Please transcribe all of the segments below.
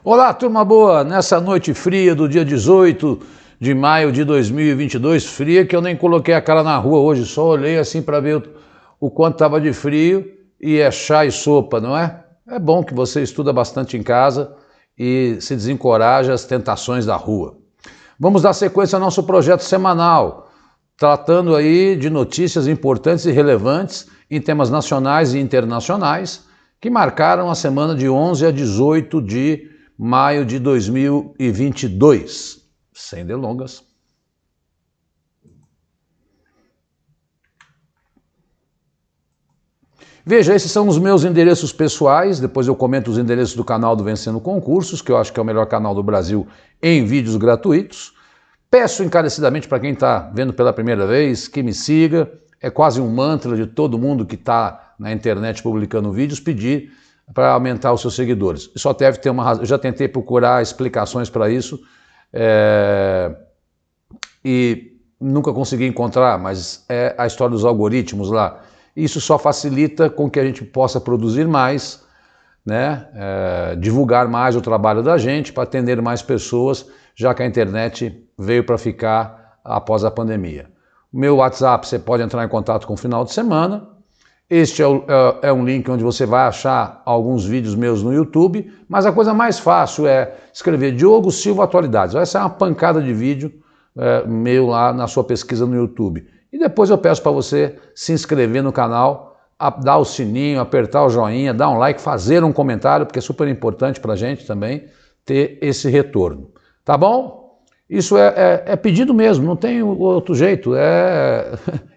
Olá, turma boa! Nessa noite fria do dia 18 de maio de 2022, fria que eu nem coloquei a cara na rua hoje, só olhei assim para ver o quanto estava de frio e é chá e sopa, não é? É bom que você estuda bastante em casa e se desencoraja às tentações da rua. Vamos dar sequência ao nosso projeto semanal, tratando aí de notícias importantes e relevantes em temas nacionais e internacionais que marcaram a semana de 11 a 18 de maio de 2022. Sem delongas. Veja, esses são os meus endereços pessoais, depois eu comento os endereços do canal do Vencendo Concursos, que eu acho que é o melhor canal do Brasil em vídeos gratuitos. Peço encarecidamente para quem está vendo pela primeira vez que me siga, é quase um mantra de todo mundo que está na internet publicando vídeos, pedir para aumentar os seus seguidores. Só deve ter uma razão. Eu já tentei procurar explicações para isso e nunca consegui encontrar, mas é a história dos algoritmos lá. Isso só facilita com que a gente possa produzir mais, né? Divulgar mais o trabalho da gente para atender mais pessoas, já que a internet veio para ficar após a pandemia. O meu WhatsApp, você pode entrar em contato com o final de semana. Este é um link onde você vai achar alguns vídeos meus no YouTube, mas a coisa mais fácil é escrever Diogo Silva Atualidades. Vai ser uma pancada de vídeo meu lá na sua pesquisa no YouTube. E depois eu peço para você se inscrever no canal, dar o sininho, apertar o joinha, dar um like, fazer um comentário, porque é super importante para a gente também ter esse retorno. Tá bom? Isso é pedido mesmo, não tem outro jeito.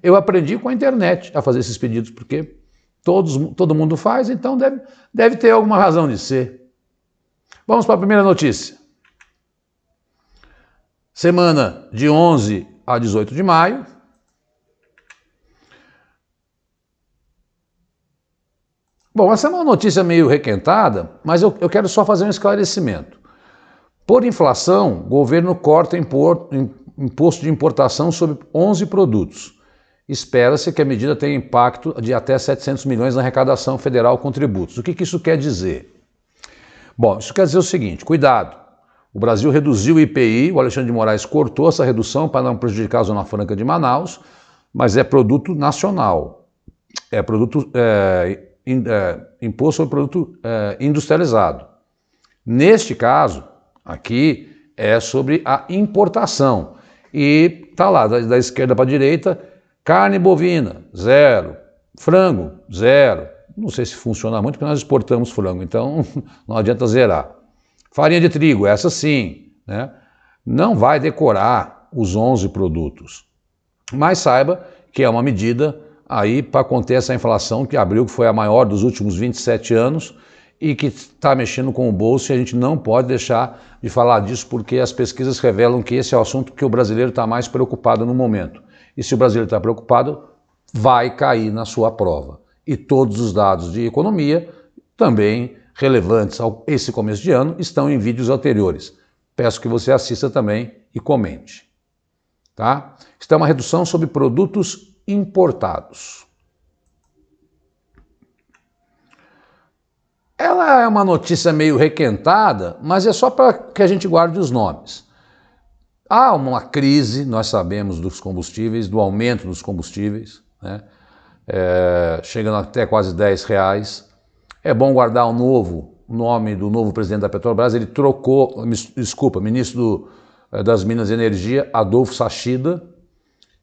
Eu aprendi com a internet a fazer esses pedidos, porque todo mundo faz, então deve ter alguma razão de ser. Vamos para a primeira notícia. Semana de 11 a 18 de maio. Bom, essa é uma notícia meio requentada, mas eu quero só fazer um esclarecimento. Por inflação, o governo corta imposto de importação sobre 11 produtos. Espera-se que a medida tenha impacto de até 700 milhões na arrecadação federal com tributos. O que isso quer dizer? Bom, isso quer dizer o seguinte, cuidado. O Brasil reduziu o IPI, o Alexandre de Moraes cortou essa redução para não prejudicar a Zona Franca de Manaus, mas é produto nacional. É produto, imposto sobre produto industrializado. Neste caso, aqui é sobre a importação e tá lá da esquerda para a direita, carne bovina, 0, frango, 0, não sei se funciona muito porque nós exportamos frango, então não adianta zerar. Farinha de trigo, essa sim, né? Não vai decorar os 11 produtos, mas saiba que é uma medida aí para conter essa inflação que abriu, que foi a maior dos últimos 27 anos, e que está mexendo com o bolso, e a gente não pode deixar de falar disso, porque as pesquisas revelam que esse é o assunto que o brasileiro está mais preocupado no momento. E se o brasileiro está preocupado, vai cair na sua prova. E todos os dados de economia, também relevantes a esse começo de ano, estão em vídeos anteriores. Peço que você assista também e comente. Tá? Isso é uma redução sobre produtos importados. Ela é uma notícia meio requentada, mas é só para que a gente guarde os nomes. Há uma crise, nós sabemos, dos combustíveis, do aumento dos combustíveis, né? Chegando até quase R$10. É bom guardar o nome do novo presidente da Petrobras. Ele trocou, ministro das Minas e Energia, Adolfo Sachida,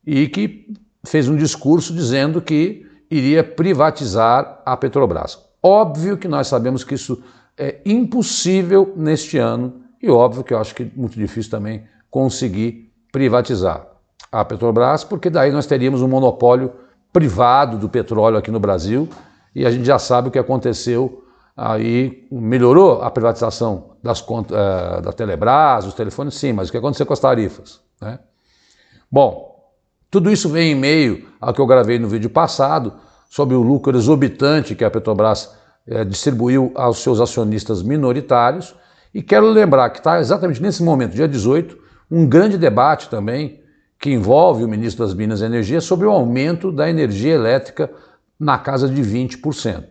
e que fez um discurso dizendo que iria privatizar a Petrobras. Óbvio que nós sabemos que isso é impossível neste ano e óbvio que eu acho que é muito difícil também conseguir privatizar a Petrobras, porque daí nós teríamos um monopólio privado do petróleo aqui no Brasil e a gente já sabe o que aconteceu aí, melhorou a privatização das contas da Telebrás, dos telefones, sim, mas o que aconteceu com as tarifas, né? Bom, tudo isso vem em meio ao que eu gravei no vídeo passado, sobre o lucro exorbitante que a Petrobras distribuiu aos seus acionistas minoritários. E quero lembrar que está exatamente nesse momento, dia 18, um grande debate também que envolve o ministro das Minas e Energia sobre o aumento da energia elétrica na casa de 20%.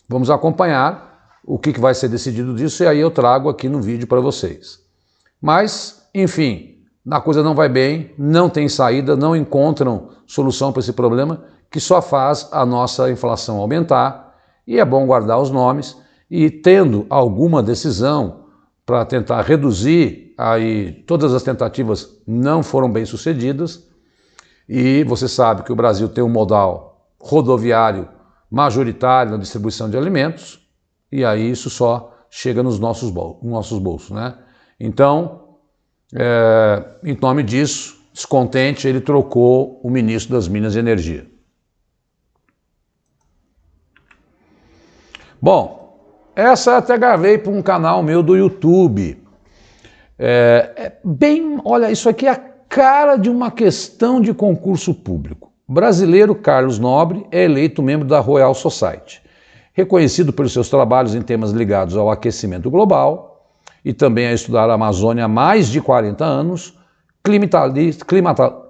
Vamos acompanhar o que vai ser decidido disso, e aí eu trago aqui no vídeo para vocês. Mas, enfim, a coisa não vai bem, não tem saída, não encontram solução para esse problema, que só faz a nossa inflação aumentar, e é bom guardar os nomes, e tendo alguma decisão para tentar reduzir, aí todas as tentativas não foram bem sucedidas, e você sabe que o Brasil tem um modal rodoviário majoritário na distribuição de alimentos, e aí isso só chega nos nossos bolsos, né? Então, em nome disso, descontente, ele trocou o ministro das Minas e Energia. Bom, essa eu até gravei para um canal meu do YouTube. Olha, isso aqui é a cara de uma questão de concurso público. O brasileiro Carlos Nobre é eleito membro da Royal Society, reconhecido pelos seus trabalhos em temas ligados ao aquecimento global e também a estudar a Amazônia há mais de 40 anos.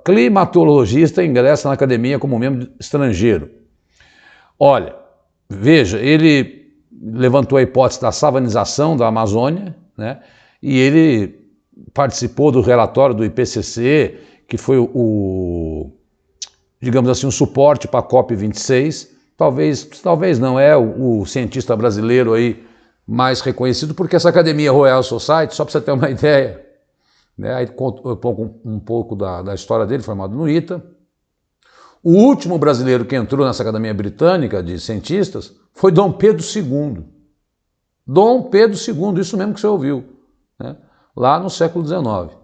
Climatologista, ingressa na academia como membro estrangeiro. Olha, veja, ele levantou a hipótese da savanização da Amazônia, né? E ele participou do relatório do IPCC, que foi digamos assim, um suporte para a COP26. Talvez não é o cientista brasileiro aí mais reconhecido, porque essa Academia Royal Society, só para você ter uma ideia, né? Aí um pouco da história dele, formado no ITA. O último brasileiro que entrou nessa Academia Britânica de Cientistas foi Dom Pedro II. Dom Pedro II, isso mesmo que você ouviu, né? Lá no século XIX.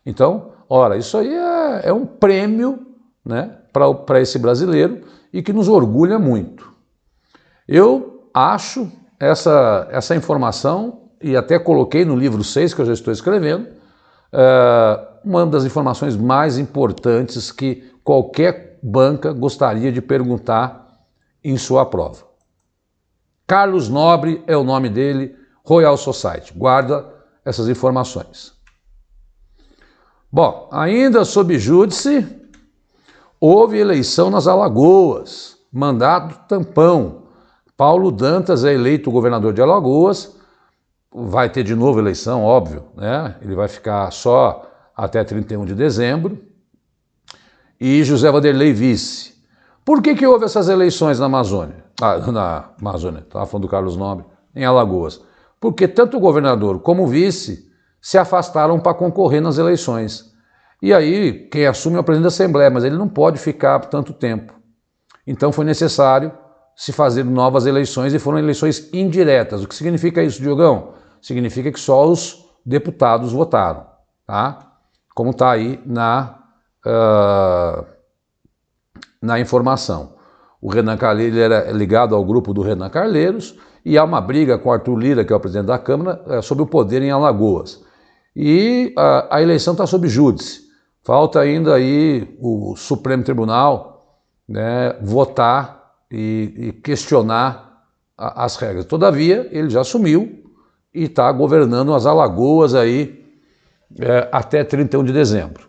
Então, ora, isso aí é um prêmio, né, para esse brasileiro e que nos orgulha muito. Eu acho essa informação, e até coloquei no livro 6 que eu já estou escrevendo, uma das informações mais importantes que qualquer banca gostaria de perguntar em sua prova. Carlos Nobre é o nome dele, Royal Society. Guarda essas informações. Bom, ainda sob júdice, houve eleição nas Alagoas, mandato tampão. Paulo Dantas é eleito governador de Alagoas, vai ter de novo eleição, óbvio, né? Ele vai ficar só até 31 de dezembro. E José Vanderlei vice. Por que houve essas eleições na Amazônia? Na Amazônia, estava falando do Carlos Nobre, em Alagoas. Porque tanto o governador como o vice se afastaram para concorrer nas eleições. E aí, quem assume é o presidente da Assembleia, mas ele não pode ficar por tanto tempo. Então foi necessário se fazer novas eleições, e foram eleições indiretas. O que significa isso, Diogão? Significa que só os deputados votaram, tá? Como está aí na informação. O Renan Calheiros era ligado ao grupo do Renan Calheiros, e há uma briga com Arthur Lira, que é o presidente da Câmara, sobre o poder em Alagoas. E a eleição está sob júdice. Falta ainda aí o Supremo Tribunal, né, votar e questionar as regras. Todavia, ele já assumiu e está governando as Alagoas aí até 31 de dezembro.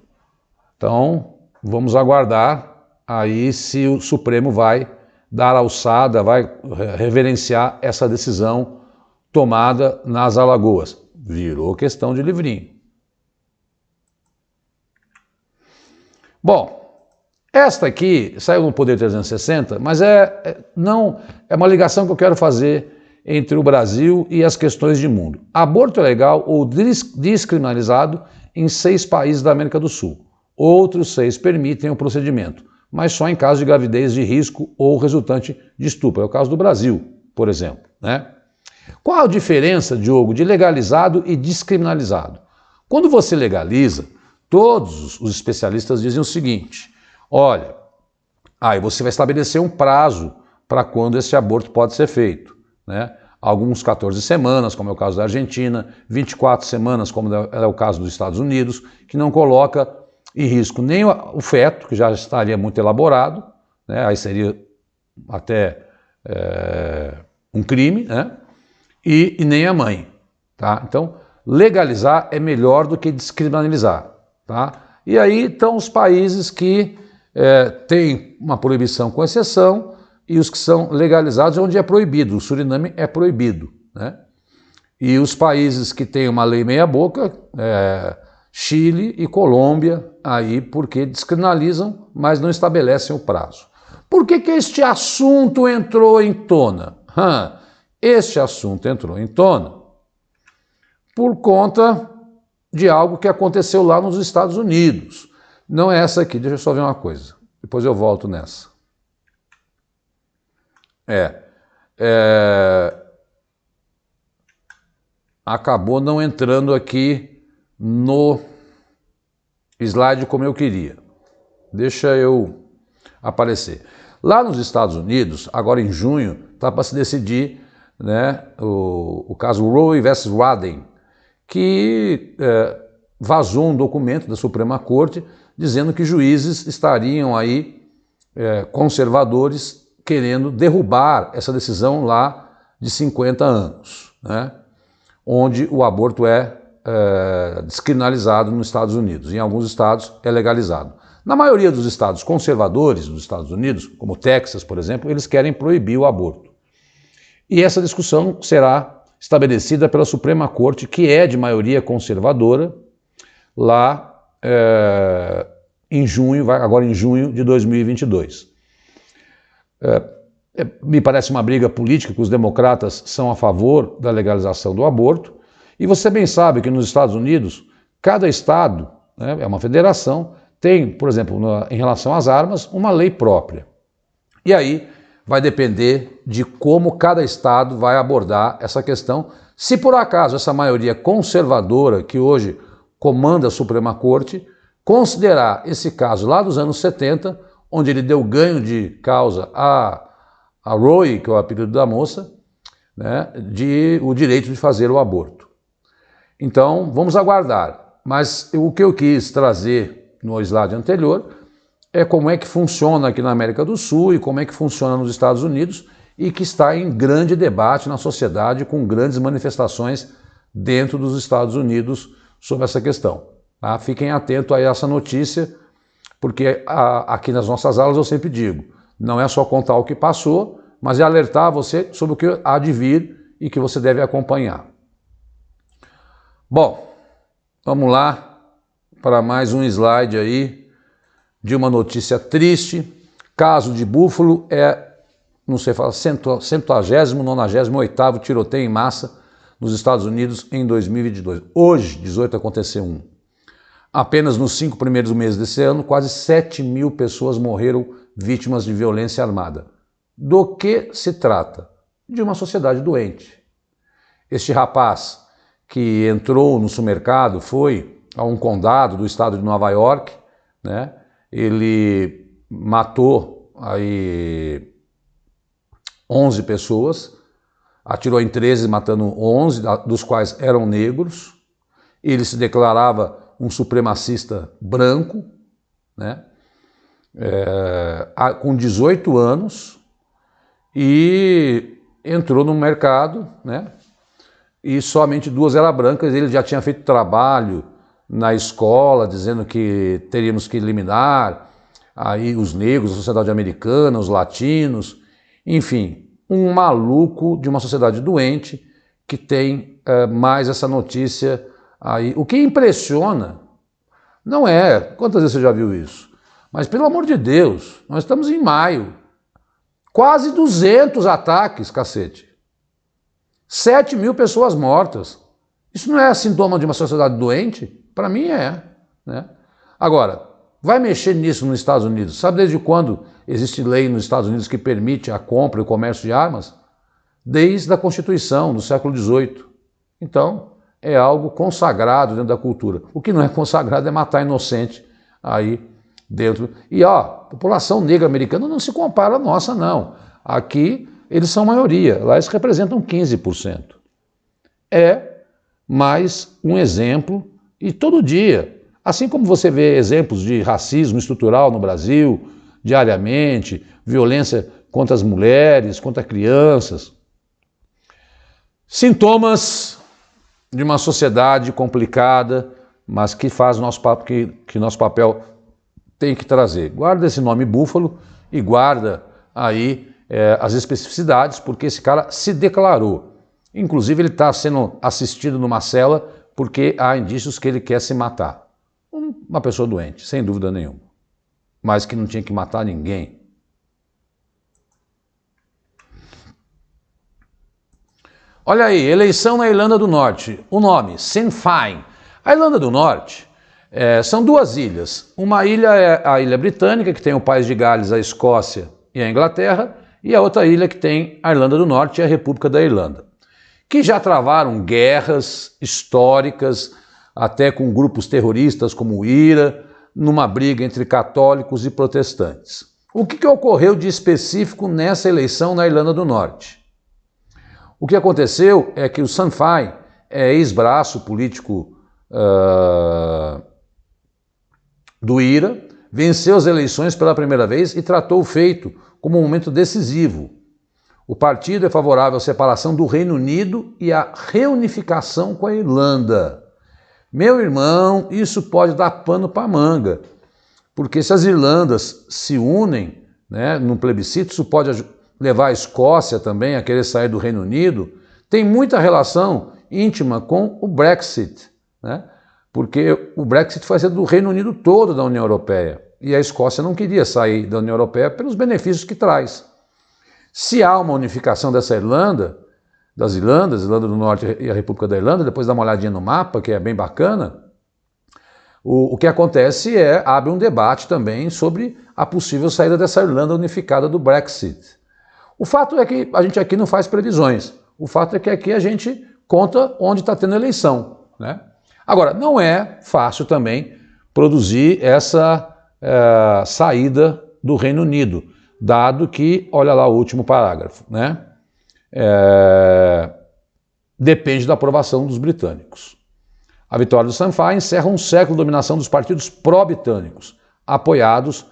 Então, vamos aguardar aí se o Supremo vai dar alçada, vai reverenciar essa decisão tomada nas Alagoas. Virou questão de livrinho. Bom, esta aqui saiu no Poder 360, mas é uma ligação que eu quero fazer entre o Brasil e as questões de mundo. Aborto é legal ou descriminalizado em 6 países da América do Sul. Outros 6 permitem o procedimento, mas só em caso de gravidez de risco ou resultante de estupro. É o caso do Brasil, por exemplo, né? Qual a diferença, Diogo, de legalizado e descriminalizado? Quando você legaliza, todos os especialistas dizem o seguinte: olha, aí você vai estabelecer um prazo para quando esse aborto pode ser feito, né? Alguns 14 semanas, como é o caso da Argentina, 24 semanas, como é o caso dos Estados Unidos, que não coloca em risco nem o feto, que já estaria muito elaborado, né? Aí seria até um crime, né? E nem a mãe, tá? Então, legalizar é melhor do que descriminalizar, tá? E aí estão os países que têm uma proibição com exceção e os que são legalizados onde é proibido. O Suriname é proibido, né? E os países que têm uma lei meia-boca, Chile e Colômbia, aí porque descriminalizam, mas não estabelecem o prazo. Por que que este assunto entrou em tona? Este assunto entrou em tona por conta de algo que aconteceu lá nos Estados Unidos. Não é essa aqui, deixa eu só ver uma coisa. Depois eu volto nessa. Acabou não entrando aqui no slide como eu queria. Deixa eu aparecer. Lá nos Estados Unidos, agora em junho, está para se decidir, né, o caso Roe versus Wade, que vazou um documento da Suprema Corte dizendo que juízes estariam aí conservadores querendo derrubar essa decisão lá de 50 anos, né, onde o aborto é descriminalizado nos Estados Unidos. Em alguns estados é legalizado. Na maioria dos estados conservadores dos Estados Unidos, como Texas, por exemplo, eles querem proibir o aborto. E essa discussão será estabelecida pela Suprema Corte, que é de maioria conservadora, lá em junho, agora em junho de 2022. Me parece uma briga política, que os democratas são a favor da legalização do aborto, e você bem sabe que nos Estados Unidos, cada estado, né, é uma federação, tem, por exemplo, em relação às armas, uma lei própria. E aí vai depender de como cada estado vai abordar essa questão. Se por acaso essa maioria conservadora que hoje comanda a Suprema Corte considerar esse caso lá dos anos 70, onde ele deu ganho de causa a Roe, que é o apelido da moça, né, o direito de fazer o aborto. Então, vamos aguardar. Mas o que eu quis trazer no slide anterior é como é que funciona aqui na América do Sul e como é que funciona nos Estados Unidos e que está em grande debate na sociedade, com grandes manifestações dentro dos Estados Unidos sobre essa questão. Tá? Fiquem atentos a essa notícia, porque aqui nas nossas aulas eu sempre digo, não é só contar o que passou, mas é alertar você sobre o que há de vir e que você deve acompanhar. Bom, vamos lá para mais um slide aí de uma notícia triste. Caso de Buffalo não sei falar, 100º, 98º tiroteio em massa nos Estados Unidos em 2022. Hoje, 18, aconteceu um. Apenas nos 5 primeiros meses desse ano, quase 7.000 pessoas morreram vítimas de violência armada. Do que se trata? De uma sociedade doente. Este rapaz que entrou no supermercado foi a um condado do estado de Nova York, né? Ele matou aí 11 pessoas, atirou em 13, matando 11, dos quais eram negros. Ele se declarava um supremacista branco, né? Com 18 anos, e entrou no mercado, né? E somente 2 eram brancas. Ele já tinha feito trabalho na escola, dizendo que teríamos que eliminar aí os negros, a sociedade americana, os latinos, enfim, um maluco de uma sociedade doente que tem mais essa notícia aí. O que impressiona não é, quantas vezes você já viu isso? Mas pelo amor de Deus, nós estamos em maio, quase 200 ataques, cacete, 7.000 pessoas mortas. Isso não é sintoma de uma sociedade doente? Para mim é, né? Agora, vai mexer nisso nos Estados Unidos? Sabe desde quando existe lei nos Estados Unidos que permite a compra e o comércio de armas? Desde a Constituição, do século XVIII. Então, é algo consagrado dentro da cultura. O que não é consagrado é matar inocente aí dentro. E a população negra americana não se compara à nossa, não. Aqui eles são maioria, lá eles representam 15%. É mais um exemplo. E todo dia, assim como você vê exemplos de racismo estrutural no Brasil, diariamente, violência contra as mulheres, contra crianças, sintomas de uma sociedade complicada, mas que faz nosso papel tem que trazer. Guarda esse nome Buffalo e guarda aí as especificidades, porque esse cara se declarou Inclusive ele está sendo assistido numa cela porque há indícios que ele quer se matar. Uma pessoa doente, sem dúvida nenhuma. Mas que não tinha que matar ninguém. Olha aí, eleição na Irlanda do Norte. O nome, Sinn Féin. A Irlanda do Norte são duas ilhas. Uma ilha é a Ilha Britânica, que tem o País de Gales, a Escócia e a Inglaterra, e a outra ilha que tem a Irlanda do Norte e a República da Irlanda, que já travaram guerras históricas, até com grupos terroristas como o IRA, numa briga entre católicos e protestantes. O que ocorreu de específico nessa eleição na Irlanda do Norte? O que aconteceu é que o Sinn Féin é ex-braço político do IRA, venceu as eleições pela primeira vez e tratou o feito como um momento decisivo. O partido é favorável à separação do Reino Unido e à reunificação com a Irlanda. Meu irmão, isso pode dar pano para manga, porque se as Irlandas se unem, né, num plebiscito, isso pode levar a Escócia também a querer sair do Reino Unido. Tem muita relação íntima com o Brexit, né? Porque o Brexit fazia do Reino Unido todo da União Europeia, e a Escócia não queria sair da União Europeia pelos benefícios que traz. Se há uma unificação dessa Irlanda, das Irlandas, Irlanda do Norte e a República da Irlanda, depois dá uma olhadinha no mapa, que é bem bacana, o que acontece abre um debate também sobre a possível saída dessa Irlanda unificada do Brexit. O fato é que a gente aqui não faz previsões, o fato é que aqui a gente conta onde está tendo eleição, né? Agora, não é fácil também produzir essa saída do Reino Unido, dado que, olha lá o último parágrafo, né? Depende da aprovação dos britânicos. A vitória do Sinn Féin encerra um século de dominação dos partidos pró-britânicos, apoiados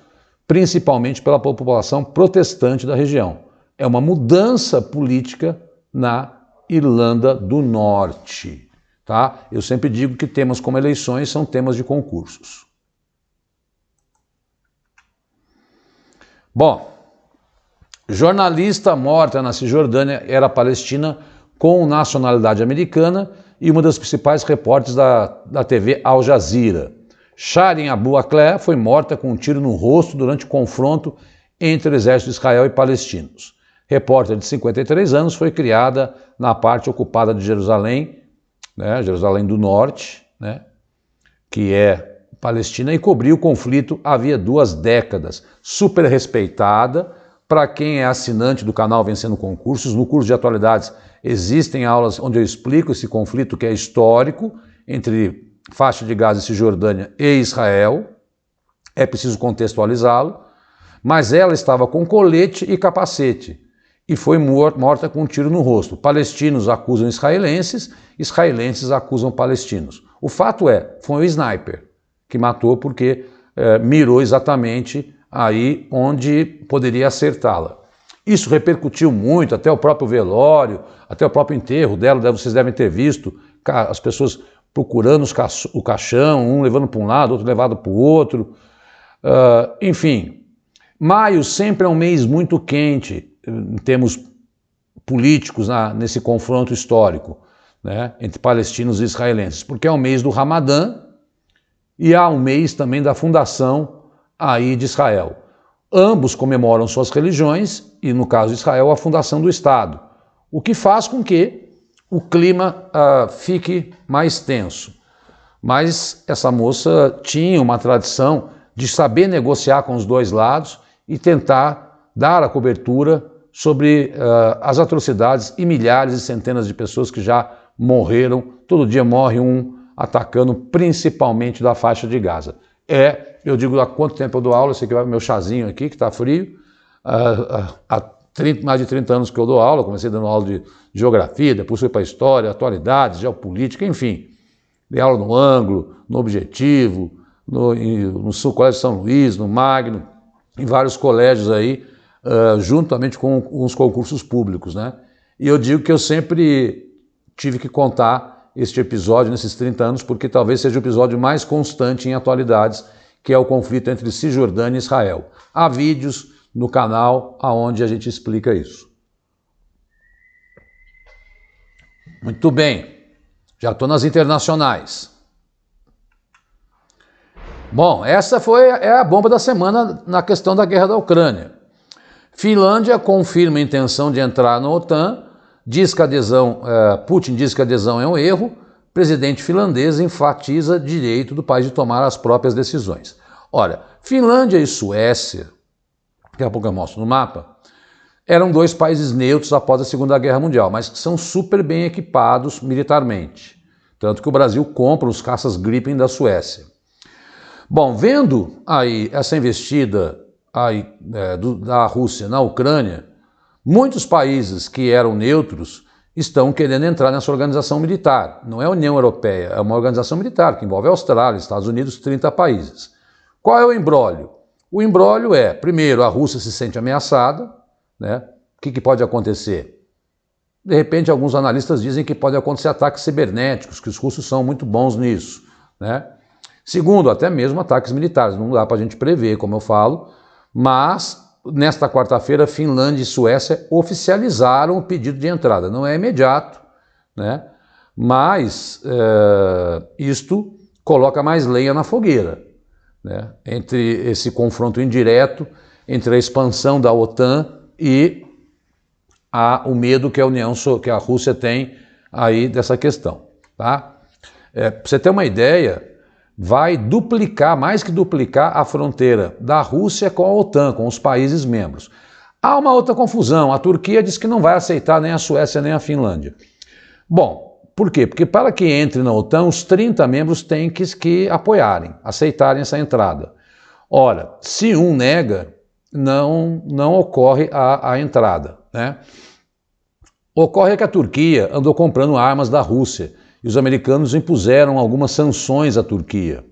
principalmente pela população protestante da região. É uma mudança política na Irlanda do Norte. Tá? Eu sempre digo que temas como eleições são temas de concursos. Bom, jornalista morta na Cisjordânia era palestina com nacionalidade americana e uma das principais repórteres da TV Al Jazeera. Shireen Abu Akleh foi morta com um tiro no rosto durante o confronto entre o exército de Israel e palestinos. Repórter de 53 anos, foi criada na parte ocupada de Jerusalém, né, Jerusalém do Norte, né, que é Palestina, e cobriu o conflito havia 2 décadas. Super respeitada. Para quem é assinante do canal Vencendo Concursos, no curso de atualidades existem aulas onde eu explico esse conflito que é histórico entre faixa de Gaza e Cisjordânia e Israel. É preciso contextualizá-lo. Mas ela estava com colete e capacete e foi morta com um tiro no rosto. Palestinos acusam israelenses, israelenses acusam palestinos. O fato foi um sniper que matou porque mirou exatamente aí onde poderia acertá-la. Isso repercutiu muito, até o próprio velório, até o próprio enterro dela, vocês devem ter visto, as pessoas procurando o caixão, um levando para um lado, outro levado para o outro. Enfim, maio sempre é um mês muito quente em termos políticos nesse confronto histórico, né, entre palestinos e israelenses, porque é o mês do Ramadã e há um mês também da fundação aí de Israel. Ambos comemoram suas religiões e, no caso de Israel, a fundação do Estado, o que faz com que o clima fique mais tenso. Mas essa moça tinha uma tradição de saber negociar com os dois lados e tentar dar a cobertura sobre as atrocidades e milhares e centenas de pessoas que já morreram. Todo dia morre um atacando principalmente da faixa de Gaza. Eu digo há quanto tempo eu dou aula, esse aqui vai meu chazinho aqui, que está frio. Há mais de 30 anos que eu dou aula, comecei dando aula de geografia, depois fui para história, atualidades, geopolítica, enfim. Dei aula no Ângulo, no Objetivo, no Sul Colégio São Luís, no Magno, em vários colégios aí, juntamente com os concursos públicos, né? E eu digo que eu sempre tive que contar este episódio nesses 30 anos, porque talvez seja o episódio mais constante em atualidades, que é o conflito entre Cisjordânia e Israel. Há vídeos no canal onde a gente explica isso. Muito bem, já estou nas internacionais. Bom, essa é a bomba da semana na questão da guerra da Ucrânia. Finlândia confirma a intenção de entrar na OTAN, Putin diz que a adesão é um erro, presidente finlandês enfatiza direito do país de tomar as próprias decisões. Olha, Finlândia e Suécia, daqui a pouco eu mostro no mapa, eram dois países neutros após a Segunda Guerra Mundial, mas que são super bem equipados militarmente. Tanto que o Brasil compra os caças Gripen da Suécia. Bom, vendo aí essa investida da Rússia na Ucrânia, muitos países que eram neutros estão querendo entrar nessa organização militar. Não é a União Europeia, é uma organização militar que envolve a Austrália, Estados Unidos, 30 países. Qual é o imbróglio? O imbróglio é, primeiro, a Rússia se sente ameaçada, né? O que pode acontecer? De repente, alguns analistas dizem que pode acontecer ataques cibernéticos, que os russos são muito bons nisso, né? Segundo, até mesmo ataques militares, não dá para a gente prever, como eu falo, mas nesta quarta-feira, Finlândia e Suécia oficializaram o pedido de entrada. Não é imediato, né? Mas isto coloca mais lenha na fogueira, né? Entre esse confronto indireto, entre a expansão da OTAN e o medo que a Rússia tem aí dessa questão, tá? Para você ter uma ideia, vai duplicar, mais que duplicar, a fronteira da Rússia com a OTAN, com os países membros. Há uma outra confusão, a Turquia diz que não vai aceitar nem a Suécia nem a Finlândia. Bom, por quê? Porque para que entre na OTAN, os 30 membros têm que apoiarem, aceitarem essa entrada. Ora, se um nega, não ocorre a entrada, né? Ocorre que a Turquia andou comprando armas da Rússia e os americanos impuseram algumas sanções à Turquia.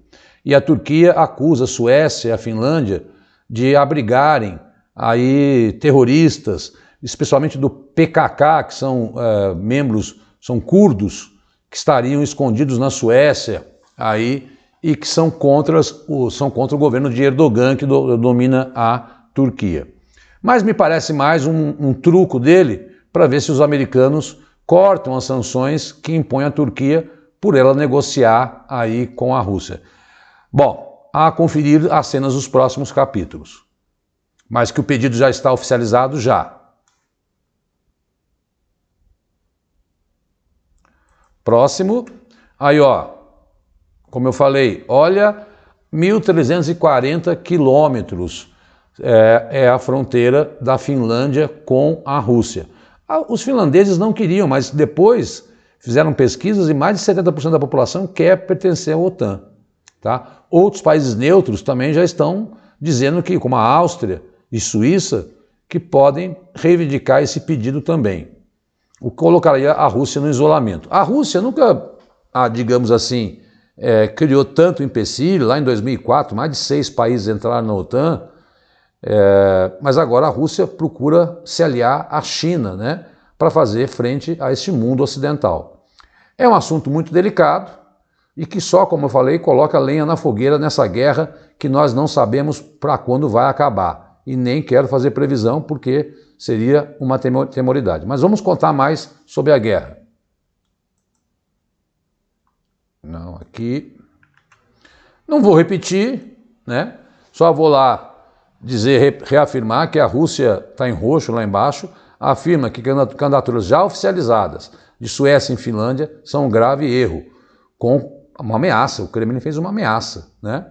E a Turquia acusa a Suécia e a Finlândia de abrigarem aí terroristas, especialmente do PKK, que são são curdos, que estariam escondidos na Suécia aí, e que são contra o governo de Erdogan, que domina a Turquia. Mas me parece mais um truco dele para ver se os americanos cortam as sanções que impõe a Turquia por ela negociar aí com a Rússia. Bom, a conferir as cenas dos próximos capítulos. Mas que o pedido já está oficializado, já. Próximo, aí ó, como eu falei, olha, 1.340 quilômetros é a fronteira da Finlândia com a Rússia. Os finlandeses não queriam, mas depois fizeram pesquisas e mais de 70% da população quer pertencer à OTAN. Tá? Outros países neutros também já estão dizendo que, como a Áustria e Suíça, que podem reivindicar esse pedido também. O que colocaria a Rússia no isolamento. A Rússia nunca, digamos assim, criou tanto empecilho. Lá em 2004, mais de 6 países entraram na OTAN. Mas agora a Rússia procura se aliar à China, né, para fazer frente a este mundo ocidental. É um assunto muito delicado e que só, como eu falei, coloca lenha na fogueira nessa guerra que nós não sabemos para quando vai acabar. E nem quero fazer previsão porque seria uma temeridade. Mas vamos contar mais sobre a guerra. Não, aqui... Não vou repetir, né? Só vou lá reafirmar que a Rússia está em roxo lá embaixo, afirma que candidaturas já oficializadas de Suécia e Finlândia são um grave erro, com uma ameaça, o Kremlin fez uma ameaça, né?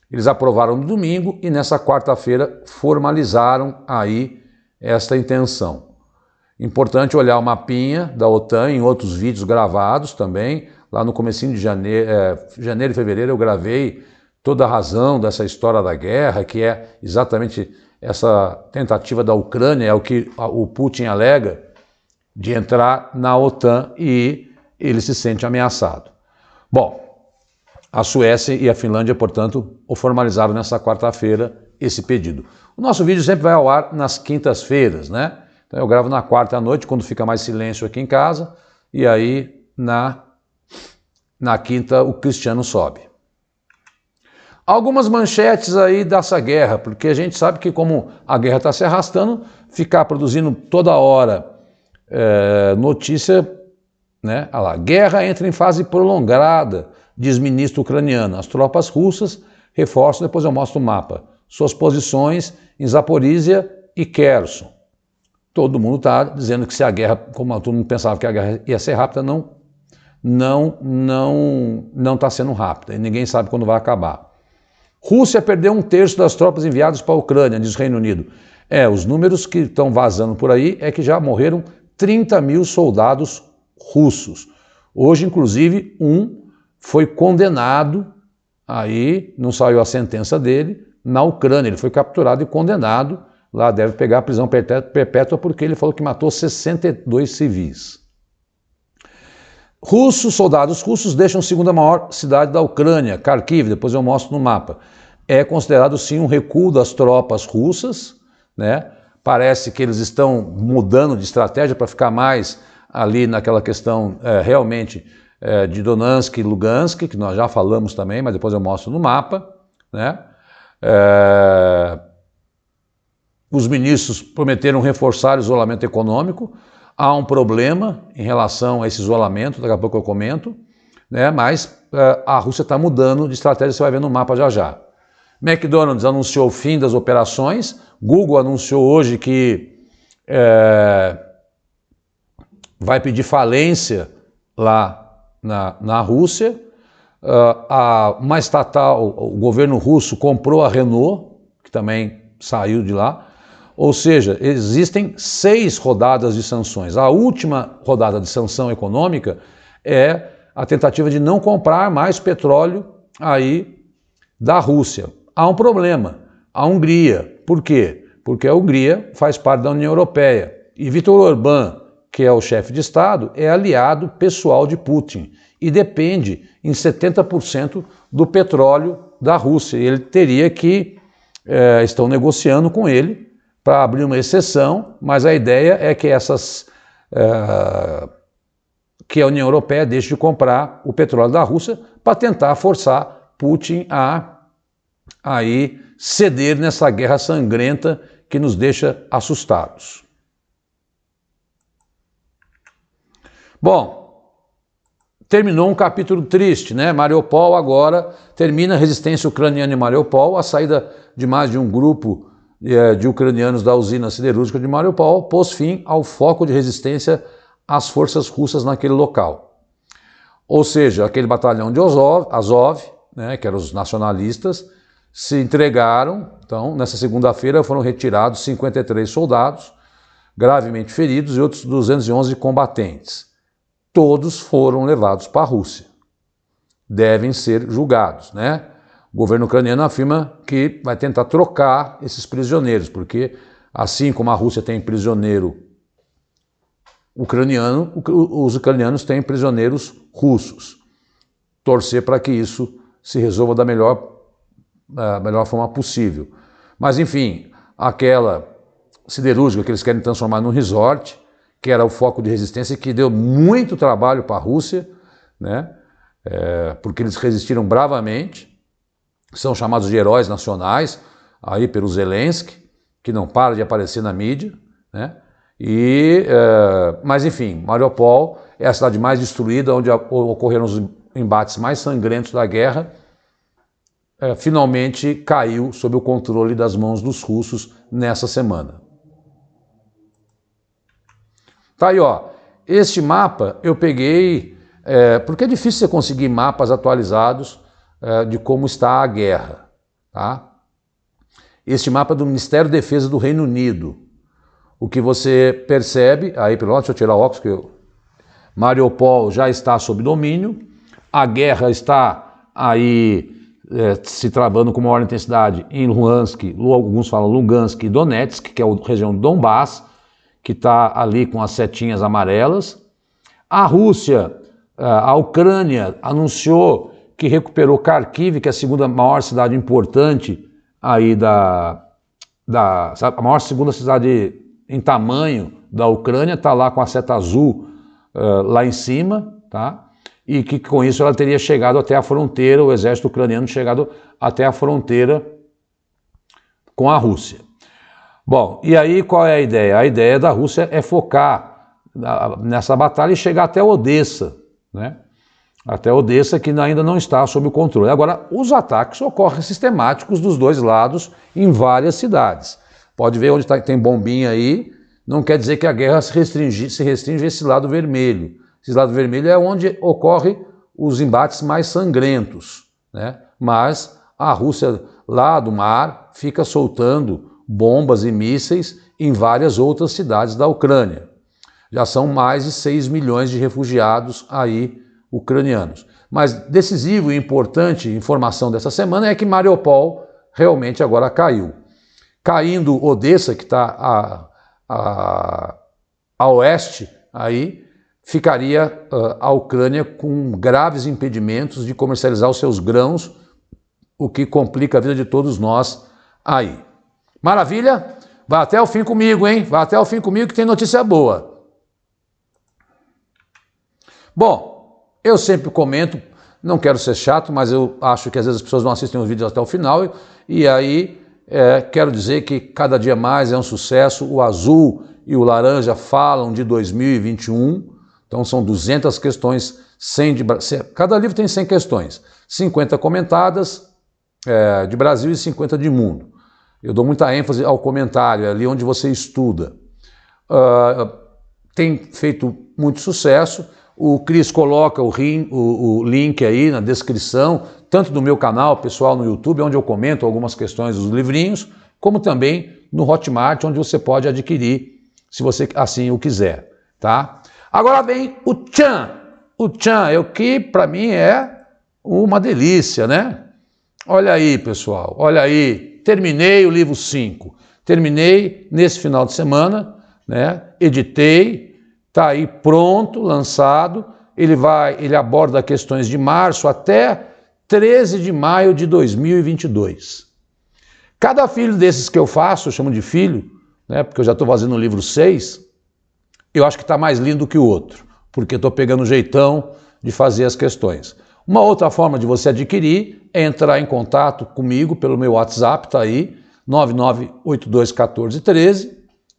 Eles aprovaram no domingo e nessa quarta-feira formalizaram aí esta intenção. Importante olhar o mapinha da OTAN em outros vídeos gravados também, lá no comecinho de janeiro e fevereiro eu gravei toda a razão dessa história da guerra, que é exatamente essa tentativa da Ucrânia, é o que o Putin alega, de entrar na OTAN e ele se sente ameaçado. Bom, a Suécia e a Finlândia, portanto, formalizaram nessa quarta-feira esse pedido. O nosso vídeo sempre vai ao ar nas quintas-feiras, né? Então eu gravo na quarta à noite, quando fica mais silêncio aqui em casa, e aí na quinta o Cristiano sobe. Algumas manchetes aí dessa guerra, porque a gente sabe que como a guerra está se arrastando, ficar produzindo toda hora notícia né? Olha lá, guerra entra em fase prolongada, diz ministro ucraniano. As tropas russas reforçam, depois eu mostro o mapa, suas posições em Zaporizhia e Kherson. Todo mundo está dizendo que se a guerra, como todo mundo pensava que a guerra ia ser rápida, não está sendo rápida, e ninguém sabe quando vai acabar. Rússia perdeu 1/3 das tropas enviadas para a Ucrânia, diz o Reino Unido. Os números que estão vazando por aí é que já morreram 30 mil soldados russos. Hoje, inclusive, um foi condenado, aí não saiu a sentença dele, na Ucrânia. Ele foi capturado e condenado, lá deve pegar a prisão perpétua porque ele falou que matou 62 civis. Soldados russos deixam a segunda maior cidade da Ucrânia, Kharkiv, depois eu mostro no mapa. É considerado sim um recuo das tropas russas, né? Parece que eles estão mudando de estratégia para ficar mais ali naquela questão realmente de Donetsk e Lugansk, que nós já falamos também, mas depois eu mostro no mapa, né? Os ministros prometeram reforçar o isolamento econômico. Há um problema em relação a esse isolamento, daqui a pouco eu comento, né? Mas a Rússia está mudando de estratégia, você vai ver no mapa já já. McDonald's anunciou o fim das operações, Google anunciou hoje que vai pedir falência lá na Rússia. Uma estatal, o governo russo comprou a Renault, que também saiu de lá. Ou seja, existem 6 rodadas de sanções. A última rodada de sanção econômica é a tentativa de não comprar mais petróleo aí da Rússia. Há um problema, a Hungria. Por quê? Porque a Hungria faz parte da União Europeia. E Viktor Orbán, que é o chefe de Estado, é aliado pessoal de Putin e depende em 70% do petróleo da Rússia. E ele teria que, estão negociando com ele, para abrir uma exceção, mas a ideia é que que a União Europeia deixe de comprar o petróleo da Rússia para tentar forçar Putin a aí ceder nessa guerra sangrenta que nos deixa assustados. Bom, terminou um capítulo triste, né? Mariupol agora termina a resistência ucraniana em Mariupol, a saída de mais de um grupo de ucranianos da usina siderúrgica de Mariupol pôs fim ao foco de resistência às forças russas naquele local. Ou seja, aquele batalhão de Azov, né, que eram os nacionalistas, se entregaram. Então, nessa segunda-feira foram retirados 53 soldados, gravemente feridos, e outros 211 combatentes. Todos foram levados para a Rússia. Devem ser julgados, né? O governo ucraniano afirma que vai tentar trocar esses prisioneiros, porque assim como a Rússia tem prisioneiro ucraniano, os ucranianos têm prisioneiros russos. Torcer para que isso se resolva da melhor forma possível. Mas enfim, aquela siderúrgica que eles querem transformar num resort, que era o foco de resistência, que deu muito trabalho para a Rússia, né? Porque eles resistiram bravamente. São chamados de heróis nacionais, aí pelo Zelensky, que não para de aparecer na mídia, né? Mas enfim, Mariupol é a cidade mais destruída, onde ocorreram os embates mais sangrentos da guerra, finalmente caiu sob o controle das mãos dos russos nessa semana. Tá aí, ó, este mapa eu peguei, porque é difícil você conseguir mapas atualizados de como está a guerra, tá? Este mapa é do Ministério da Defesa do Reino Unido. O que você percebe, aí pelo lado, deixa eu tirar o óculos, que Mariupol já está sob domínio, a guerra está aí se travando com maior intensidade em Luhansk, alguns falam Lugansk e Donetsk, que é a região do Donbass, que está ali com as setinhas amarelas. A Rússia, a Ucrânia anunciou que recuperou Kharkiv, que é a segunda maior cidade importante aí a maior segunda cidade em tamanho da Ucrânia, está lá com a seta azul lá em cima, tá? E que com isso ela teria chegado até a fronteira, o exército ucraniano chegado até a fronteira com a Rússia. Bom, e aí qual é a ideia? A ideia da Rússia é focar nessa batalha e chegar até Odessa, né? Até Odessa, que ainda não está sob o controle. Agora, os ataques ocorrem sistemáticos dos dois lados em várias cidades. Pode ver onde tem bombinha aí, não quer dizer que a guerra se restringe a esse lado vermelho. Esse lado vermelho é onde ocorrem os embates mais sangrentos, né? Mas a Rússia, lá do mar, fica soltando bombas e mísseis em várias outras cidades da Ucrânia. Já são mais de 6 milhões de refugiados aí ucranianos. Mas decisivo e importante informação dessa semana é que Mariupol realmente agora caiu. Caindo Odessa, que está a oeste, aí ficaria a Ucrânia com graves impedimentos de comercializar os seus grãos, o que complica a vida de todos nós aí. Maravilha? Vai até o fim comigo, hein? Vai até o fim comigo que tem notícia boa. Bom, eu sempre comento, não quero ser chato, mas eu acho que às vezes as pessoas não assistem os vídeos até o final, e aí quero dizer que cada dia mais é um sucesso. O azul e o laranja falam de 2021, então são 200 questões, 100 cada livro tem 100 questões, 50 comentadas de Brasil e 50 de mundo. Eu dou muita ênfase ao comentário, é ali onde você estuda. Tem feito muito sucesso. O Cris coloca o link aí na descrição, tanto do meu canal pessoal no YouTube, onde eu comento algumas questões dos livrinhos, como também no Hotmart, onde você pode adquirir, se você assim o quiser, tá? Agora vem o tchan. O tchan é o que, para mim, é uma delícia, né? Olha aí, pessoal, olha aí. Terminei o livro 5. Terminei nesse final de semana, né? Editei, está aí pronto, lançado. Ele aborda questões de março até 13 de maio de 2022. Cada filho desses que eu faço, eu chamo de filho, né? Porque eu já estou fazendo o livro 6, eu acho que está mais lindo que o outro, porque estou pegando o jeitão de fazer as questões. Uma outra forma de você adquirir é entrar em contato comigo pelo meu WhatsApp, tá aí, 99821413,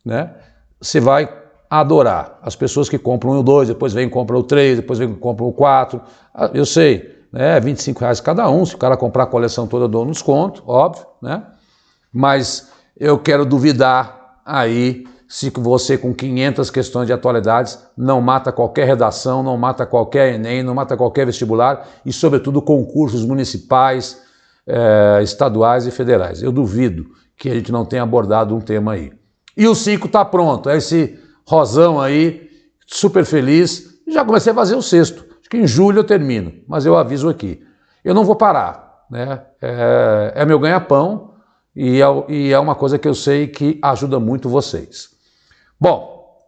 né? Você vai adorar. As pessoas que compram o 2, depois vem e compram o 3, depois vem e compram o 4, eu sei, né? R$25 cada um, se o cara comprar a coleção toda eu dou um desconto, óbvio, né? Mas eu quero duvidar aí se você com 500 questões de atualidades não mata qualquer redação, não mata qualquer Enem, não mata qualquer vestibular e, sobretudo, concursos municipais, estaduais e federais. Eu duvido que a gente não tenha abordado um tema aí. E o 5 está pronto, é esse rosão aí, super feliz. Já comecei a fazer o 6º, acho que em julho eu termino, mas eu aviso aqui. Eu não vou parar, né? É meu ganha-pão e é uma coisa que eu sei que ajuda muito vocês. Bom,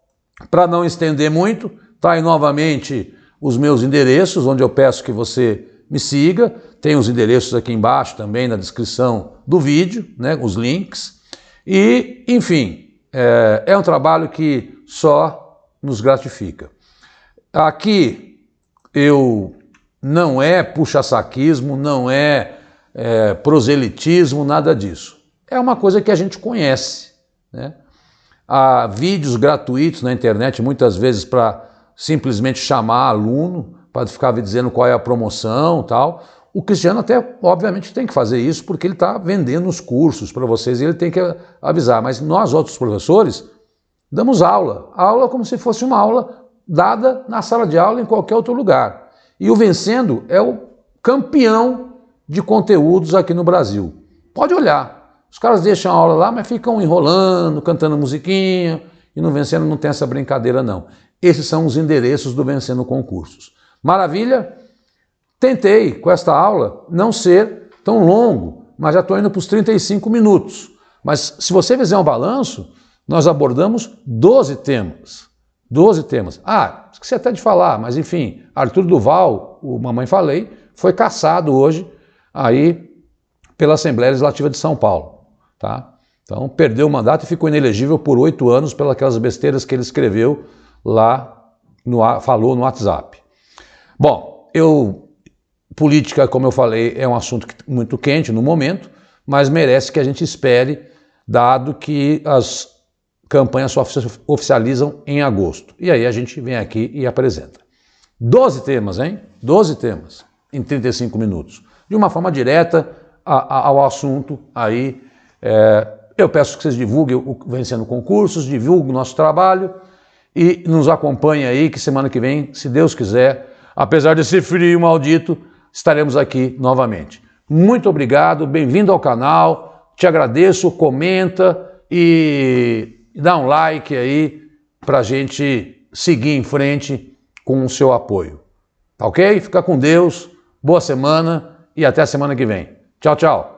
para não estender muito, tá aí novamente os meus endereços, onde eu peço que você me siga. Tem os endereços aqui embaixo também na descrição do vídeo, né, os links. E, enfim, é um trabalho que só nos gratifica. Aqui não é puxa-saquismo, não é proselitismo, nada disso. É uma coisa que a gente conhece, né? Há vídeos gratuitos na internet, muitas vezes para simplesmente chamar aluno, para ficar dizendo qual é a promoção e tal. O Cristiano até, obviamente, tem que fazer isso porque ele está vendendo os cursos para vocês e ele tem que avisar. Mas nós, outros professores, damos aula. Aula como se fosse uma aula dada na sala de aula em qualquer outro lugar. E o Vencendo é o campeão de conteúdos aqui no Brasil. Pode olhar. Os caras deixam a aula lá, mas ficam enrolando, cantando musiquinha, e no Vencendo não tem essa brincadeira não. Esses são os endereços do Vencendo Concursos. Maravilha? Tentei, com esta aula, não ser tão longo, mas já estou indo para os 35 minutos. Mas se você fizer um balanço, nós abordamos 12 temas. 12 temas. Esqueci até de falar, mas enfim, Arthur Duval, o Mamãe Falei, foi cassado hoje aí pela Assembleia Legislativa de São Paulo. Tá? Então perdeu o mandato e ficou inelegível por 8 anos pelas besteiras que ele escreveu lá, falou no WhatsApp. Bom, política, como eu falei, é um assunto muito quente no momento, mas merece que a gente espere, dado que as campanhas só oficializam em agosto. E aí a gente vem aqui e apresenta. 12 temas, hein? 12 temas em 35 minutos. De uma forma direta ao assunto aí. Eu peço que vocês divulguem o Vencendo Concursos, divulguem o nosso trabalho e nos acompanhem aí, que semana que vem, se Deus quiser, apesar desse frio maldito, estaremos aqui novamente. Muito obrigado, bem-vindo ao canal, te agradeço, comenta e dá um like aí para a gente seguir em frente com o seu apoio. Tá ok? Fica com Deus, boa semana e até a semana que vem. Tchau, tchau!